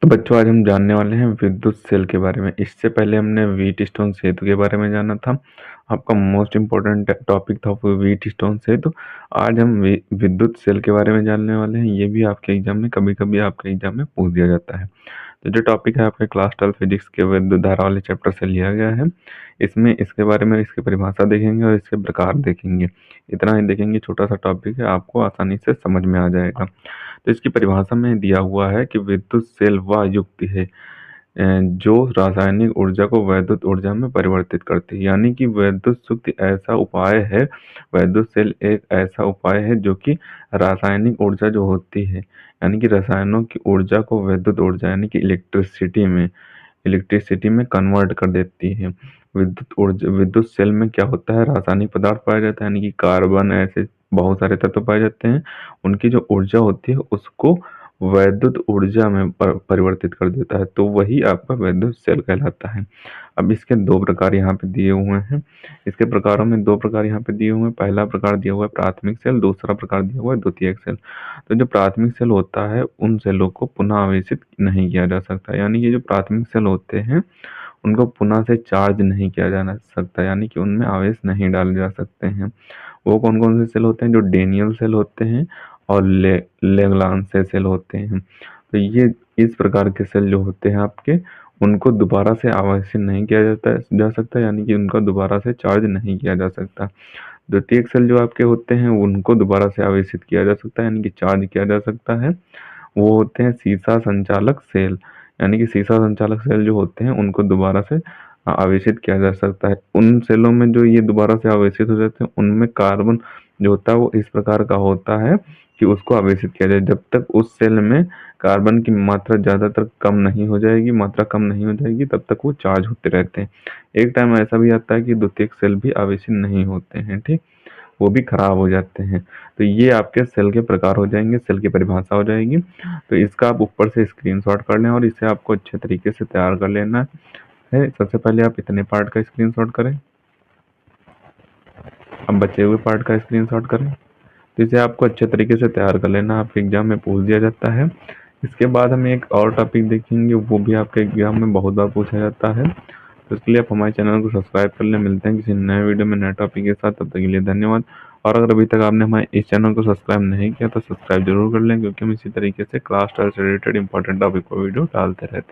तो बच्चों आज हम जानने वाले हैं विद्युत सेल के बारे में। इससे पहले हमने व्हीटस्टोन सेतु के बारे में जाना था। आपका मोस्ट इम्पोर्टेंट टॉपिक था वो व्हीटस्टोन सेतु। आज हम विद्युत सेल के बारे में जानने वाले हैं। ये भी आपके एग्जाम में कभी-कभी आपके एग्जाम में पूछ दिया जाता है। तो जो टॉपिक है आपके क्लास 12 फिजिक्स के विद्युत धारा वाले चैप्टर से लिया गया है। इसमें इसके बारे में इसकी परिभाषा देखेंगे और इसके प्रकार देखेंगे। इतना ही देखेंगे, छोटा सा टॉपिक है, आपको आसानी से समझ में आ जाएगा। तो इसकी परिभाषा में दिया हुआ है कि विद्युत सेल वह युक्ति है जो रासायनिक ऊर्जा को वैद्युत ऊर्जा में परिवर्तित करती है। यानी कि विद्युत शक्ति ऐसा उपाय है, वैद्युत सेल एक ऐसा उपाय है जो कि रासायनिक ऊर्जा जो होती है, यानी कि रसायनों की ऊर्जा को वैद्युत ऊर्जा यानी कि इलेक्ट्रिसिटी में कन्वर्ट कर देती है। विद्युत सेल में क्या होता है, रासायनिक पदार्थ पाया जाता है, यानी कि कार्बन, ऐसे बहुत सारे तत्व पाए जाते हैं। उनकी जो ऊर्जा होती है उसको वैद्युत ऊर्जा में परिवर्तित कर देता है, तो वही आपका वैद्युत सेल कहलाता है। अब इसके दो प्रकार यहाँ पे दिए हुए हैं। इसके प्रकारों में दो प्रकार यहाँ पे दिए हुए हैं। पहला प्रकार दिया हुआ है प्राथमिक सेल, दूसरा प्रकार दिया हुआ है द्वितीयक सेल। तो जो प्राथमिक सेल होता है उन सेलों को पुनः आवेशित नहीं किया जा सकता, यानी कि जो प्राथमिक सेल होते हैं उनको पुनः से चार्ज नहीं किया जा सकता, यानी कि उनमें आवेश नहीं डाले जा सकते हैं। वो कौन कौन से सेल होते हैं, जो डेनियल सेल होते हैं और लेग्रांज सेल होते हैं। तो ये इस प्रकार के सेल जो होते हैं आपके, उनको दोबारा से आवेशित नहीं किया जा सकता, यानी कि उनका दोबारा से चार्ज नहीं किया जा सकता। द्वितीयक सेल जो आपके होते हैं उनको दोबारा से आवेशित किया जा सकता है, यानी कि चार्ज किया जा सकता है। वो होते हैं सीसा संचालक सेल, यानी कि सीसा संचालक सेल जो होते हैं उनको दोबारा से आवेशित किया जा सकता है। उन सेलों में जो ये दोबारा से आवेशित हो जाते हैं उनमें कार्बन जो होता है वो इस प्रकार का होता है कि उसको आवेशित किया जाए। जब तक उस सेल में कार्बन की मात्रा ज़्यादातर कम नहीं हो जाएगी, मात्रा कम नहीं हो जाएगी, तब तक वो चार्ज होते रहते हैं। एक टाइम ऐसा भी आता है कि द्वितीयक सेल भी आवेशित नहीं होते हैं, ठीक, वो भी खराब हो जाते हैं। तो ये आपके सेल के प्रकार हो जाएंगे, सेल की परिभाषा हो जाएगी। तो इसका आप ऊपर से स्क्रीनशॉट कर लें और इसे आपको अच्छे तरीके से तैयार कर लेना है। सबसे पहले आप इतने पार्ट का स्क्रीनशॉट करें, अब बचे हुए पार्ट का स्क्रीनशॉट करें। तो इसे आपको अच्छे तरीके से तैयार कर लेना, आपके एग्जाम में पूछ दिया जाता है। इसके बाद हम एक और टॉपिक देखेंगे, वो भी आपके एग्जाम में बहुत बार पूछा जाता है। तो इसके लिए आप हमारे चैनल को सब्सक्राइब कर लें। मिलते हैं किसी नए वीडियो में नए टॉपिक के साथ, तब तक के लिए धन्यवाद। और अगर अभी तक आपने हमारे इस चैनल को सब्सक्राइब नहीं किया तो सब्सक्राइब जरूर कर लें, क्योंकि हम इसी तरीके से क्लास 12 से रिलेटेड इंपॉर्टेंट टॉपिक पर वीडियो डालते रहते हैं।